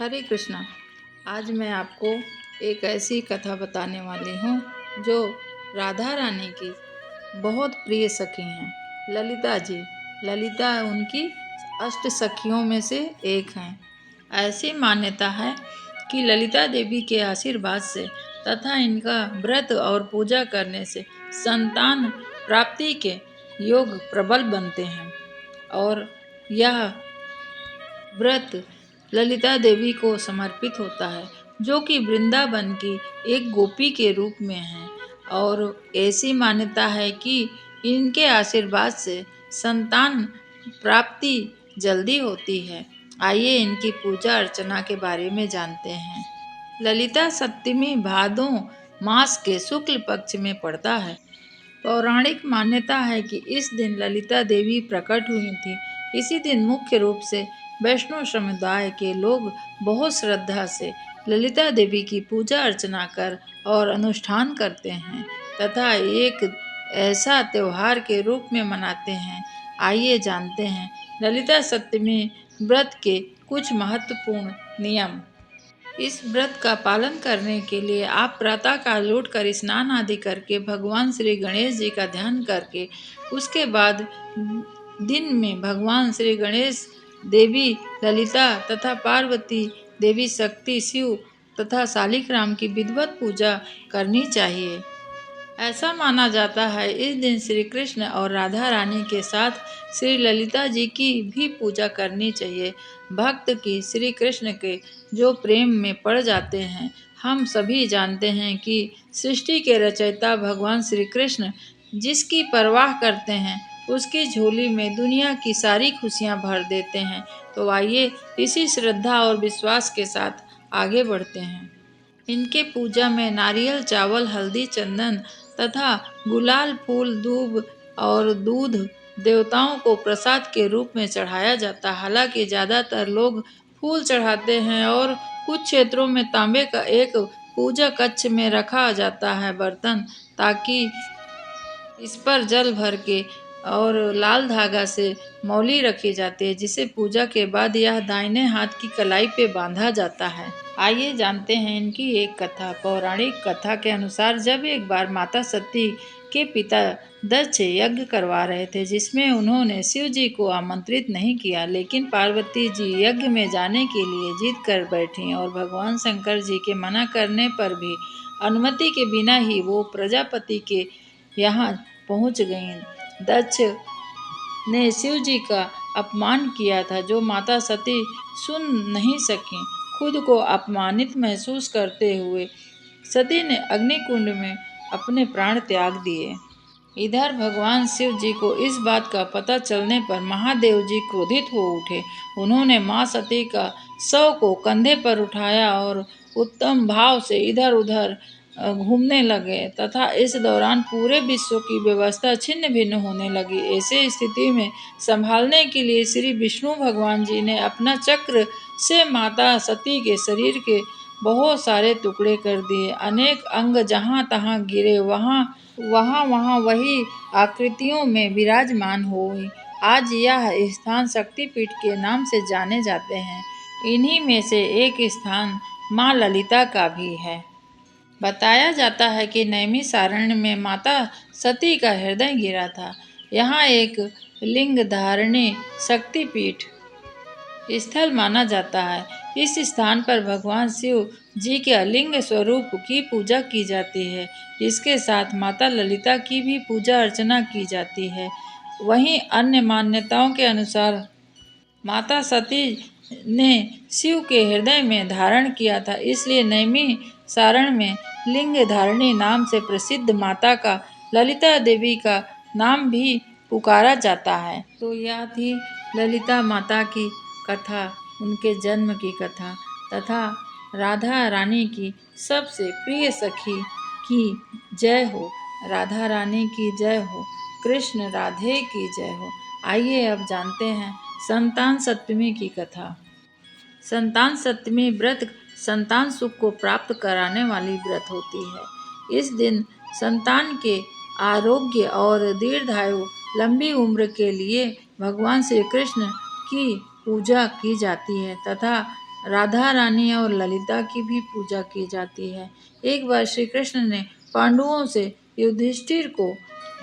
हरे कृष्णा। आज मैं आपको एक ऐसी कथा बताने वाली हूँ जो राधा रानी की बहुत प्रिय सखी हैं, ललिता जी। ललिता उनकी अष्ट सखियों में से एक हैं। ऐसी मान्यता है कि ललिता देवी के आशीर्वाद से तथा इनका व्रत और पूजा करने से संतान प्राप्ति के योग प्रबल बनते हैं। और यह व्रत ललिता देवी को समर्पित होता है, जो कि वृंदावन की एक गोपी के रूप में है। और ऐसी मान्यता है कि इनके आशीर्वाद से संतान प्राप्ति जल्दी होती है। आइए इनकी पूजा अर्चना के बारे में जानते हैं। ललिता सप्तमी भादों मास के शुक्ल पक्ष में पड़ता है। पौराणिक मान्यता है कि इस दिन ललिता देवी प्रकट हुई थी। इसी दिन मुख्य रूप से वैष्णव समुदाय के लोग बहुत श्रद्धा से ललिता देवी की पूजा अर्चना कर और अनुष्ठान करते हैं तथा एक ऐसा त्योहार के रूप में मनाते हैं। आइए जानते हैं ललिता सप्तमी व्रत के कुछ महत्वपूर्ण नियम। इस व्रत का पालन करने के लिए आप प्रातः काल उठकर स्नान आदि करके भगवान श्री गणेश जी का ध्यान करके उसके बाद दिन में भगवान श्री गणेश देवी ललिता तथा पार्वती देवी शक्ति शिव तथा शालिग्राम की विधिवत पूजा करनी चाहिए। ऐसा माना जाता है इस दिन श्री कृष्ण और राधा रानी के साथ श्री ललिता जी की भी पूजा करनी चाहिए। भक्त की श्री कृष्ण के जो प्रेम में पड़ जाते हैं। हम सभी जानते हैं कि सृष्टि के रचयिता भगवान श्री कृष्ण जिसकी परवाह करते हैं उसकी झोली में दुनिया की सारी खुशियां भर देते हैं। तो आइए इसी श्रद्धा और विश्वास के साथ आगे बढ़ते हैं। इनके पूजा में नारियल चावल हल्दी चंदन तथा गुलाल फूल दूब और दूध देवताओं को प्रसाद के रूप में चढ़ाया जाता है। हालांकि ज़्यादातर लोग फूल चढ़ाते हैं और कुछ क्षेत्रों में तांबे का एक पूजा कक्ष में रखा जाता है बर्तन, ताकि इस पर जल भर के और लाल धागा से मौली रखी जाती है, जिसे पूजा के बाद यह दाहिने हाथ की कलाई पे बांधा जाता है। आइए जानते हैं इनकी एक कथा। पौराणिक कथा के अनुसार जब एक बार माता सती के पिता दक्ष यज्ञ करवा रहे थे, जिसमें उन्होंने शिव जी को आमंत्रित नहीं किया, लेकिन पार्वती जी यज्ञ में जाने के लिए जिद कर बैठी और भगवान शंकर जी के मना करने पर भी अनुमति के बिना ही वो प्रजापति के यहाँ पहुँच गईं। दक्ष ने शिव जी का अपमान किया था, जो माता सती सुन नहीं सकी। खुद को अपमानित महसूस करते हुए सती ने अग्निकुंड में अपने प्राण त्याग दिए। इधर भगवान शिव जी को इस बात का पता चलने पर महादेव जी क्रोधित हो उठे। उन्होंने माँ सती का शव को कंधे पर उठाया और उत्तम भाव से इधर उधर घूमने लगे तथा इस दौरान पूरे विश्व की व्यवस्था छिन्न भिन्न होने लगी। ऐसे स्थिति में संभालने के लिए श्री विष्णु भगवान जी ने अपना चक्र से माता सती के शरीर के बहुत सारे टुकड़े कर दिए। अनेक अंग जहाँ तहाँ गिरे, वहाँ वही आकृतियों में विराजमान हुई। आज यह स्थान शक्तिपीठ के नाम से जाने जाते हैं। इन्हीं में से एक स्थान माँ ललिता का भी है। बताया जाता है कि नैमिषारण्य में माता सती का हृदय गिरा था। यहाँ एक लिंग धारणी शक्तिपीठ स्थल माना जाता है। इस स्थान पर भगवान शिव जी के अलिंग स्वरूप की पूजा की जाती है। इसके साथ माता ललिता की भी पूजा अर्चना की जाती है। वहीं अन्य मान्यताओं के अनुसार माता सती ने शिव के हृदय में धारण किया था, इसलिए नैमिषारण्य में लिंग धारणी नाम से प्रसिद्ध माता का ललिता देवी का नाम भी पुकारा जाता है। तो यह थी ललिता माता की कथा, उनके जन्म की कथा तथा राधा रानी की सबसे प्रिय सखी की जय हो। राधा रानी की जय हो। कृष्ण राधे की जय हो। आइए अब जानते हैं संतान सप्तमी की कथा। संतान सप्तमी व्रत संतान सुख को प्राप्त कराने वाली व्रत होती है। इस दिन संतान के आरोग्य और दीर्घायु लंबी उम्र के लिए भगवान श्री कृष्ण की पूजा की जाती है तथा राधा रानी और ललिता की भी पूजा की जाती है। एक बार श्री कृष्ण ने पांडवों से युधिष्ठिर को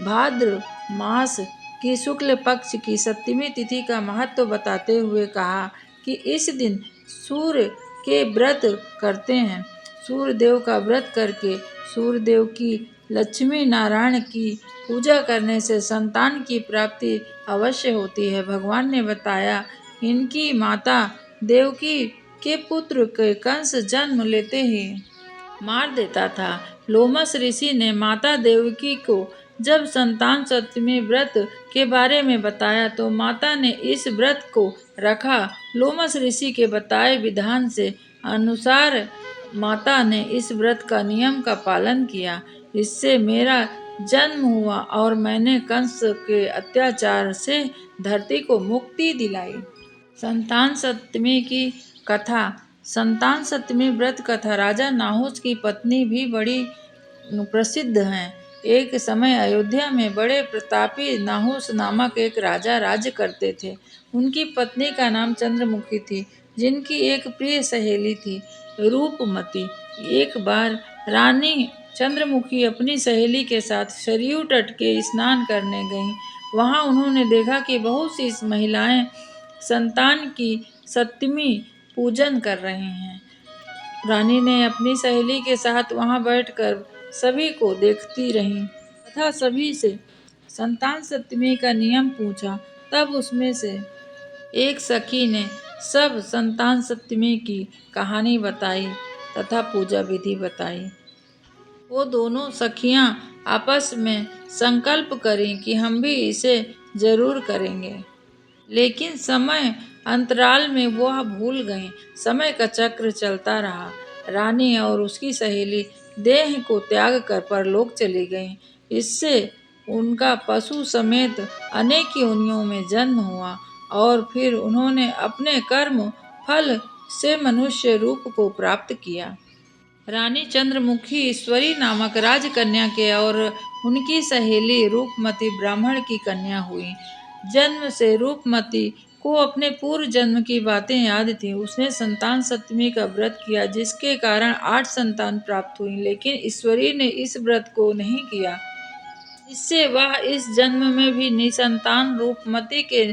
भाद्र मास की शुक्ल पक्ष की सप्तमी तिथि का महत्व बताते हुए कहा कि इस दिन सूर्य के व्रत करते हैं। सूर्य देव का व्रत करके सूर्य देव की लक्ष्मी नारायण की पूजा करने से संतान की प्राप्ति अवश्य होती है। भगवान ने बताया, इनकी माता देवकी के पुत्र के कंस जन्म लेते ही मार देता था। लोमस ऋषि ने माता देवकी को जब संतान सप्तमी व्रत के बारे में बताया तो माता ने इस व्रत को रखा। लोमस ऋषि के बताए विधान से अनुसार माता ने इस व्रत का नियम का पालन किया। इससे मेरा जन्म हुआ और मैंने कंस के अत्याचार से धरती को मुक्ति दिलाई। संतान सप्तमी की कथा। संतान सप्तमी व्रत कथा राजा नाहुस की पत्नी भी बड़ी प्रसिद्ध हैं। एक समय अयोध्या में बड़े प्रतापी नाहुस नामक एक राजा राज्य करते थे। उनकी पत्नी का नाम चंद्रमुखी थी, जिनकी एक प्रिय सहेली थी, रूपमती। एक बार रानी चंद्रमुखी अपनी सहेली के साथ सरयू तट के स्नान करने गईं। वहां उन्होंने देखा कि बहुत सी महिलाएं संतान की सप्तमी पूजन कर रही हैं। रानी ने अपनी सहेली के साथ वहां बैठकर सभी को देखती रहीं तथा सभी से संतान सप्तमी का नियम पूछा। तब उसमें से एक सखी ने सब संतान सप्तमी की कहानी बताई तथा पूजा विधि बताई। वो दोनों सखियां आपस में संकल्प करीं कि हम भी इसे जरूर करेंगे, लेकिन समय अंतराल में वह भूल गईं। समय का चक्र चलता रहा। रानी और उसकी सहेली देह को त्याग कर परलोक चली गईं। इससे उनका पशु समेत अनेक योनियों में जन्म हुआ और फिर उन्होंने अपने कर्म फल से मनुष्य रूप को प्राप्त किया। रानी चंद्रमुखी ईश्वरी नामक राजकन्या के और उनकी सहेली रूपमती ब्राह्मण की कन्या हुई। जन्म से रूपमती को अपने पूर्व जन्म की बातें याद थीं। उसने संतान सप्तमी का व्रत किया, जिसके कारण 8 संतान प्राप्त हुई, लेकिन ईश्वरी ने इस व्रत को नहीं किया, इससे वह इस जन्म में भी निसंतान रूपमती के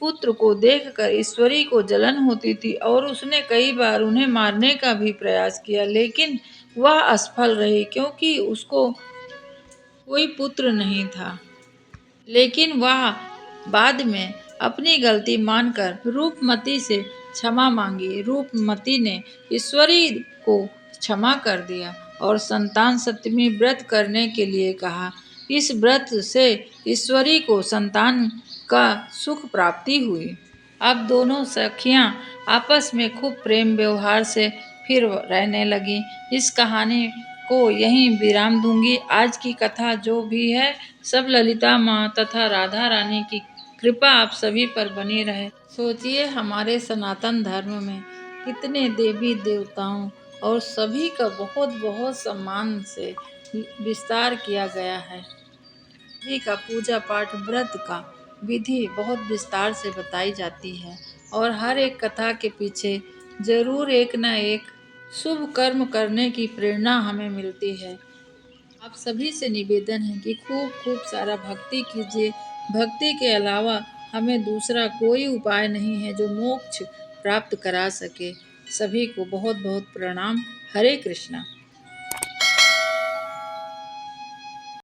पुत्र को देखकर ईश्वरी को जलन होती थी और उसने कई बार उन्हें मारने का भी प्रयास किया, लेकिन वह असफल रही क्योंकि उसको कोई पुत्र नहीं था। लेकिन वह बाद में अपनी गलती मानकर रूपमती से क्षमा मांगी। रूपमती ने ईश्वरी को क्षमा कर दिया और संतान सप्तमी व्रत करने के लिए कहा। इस व्रत से ईश्वरी को संतान का सुख प्राप्ति हुई। अब दोनों सखियां आपस में खूब प्रेम व्यवहार से फिर रहने लगी। इस कहानी को यहीं विराम दूंगी। आज की कथा जो भी है सब ललिता माँ तथा राधा रानी की कृपा आप सभी पर बनी रहे। सोचिए, हमारे सनातन धर्म में कितने देवी देवताओं और सभी का बहुत बहुत सम्मान से विस्तार किया गया है। सभी का पूजा पाठ व्रत का विधि बहुत विस्तार से बताई जाती है और हर एक कथा के पीछे जरूर एक न एक शुभ कर्म करने की प्रेरणा हमें मिलती है। आप सभी से निवेदन है कि खूब खूब सारा भक्ति कीजिए। भक्ति के अलावा हमें दूसरा कोई उपाय नहीं है जो मोक्ष प्राप्त करा सके। सभी को बहुत बहुत प्रणाम। हरे कृष्णा।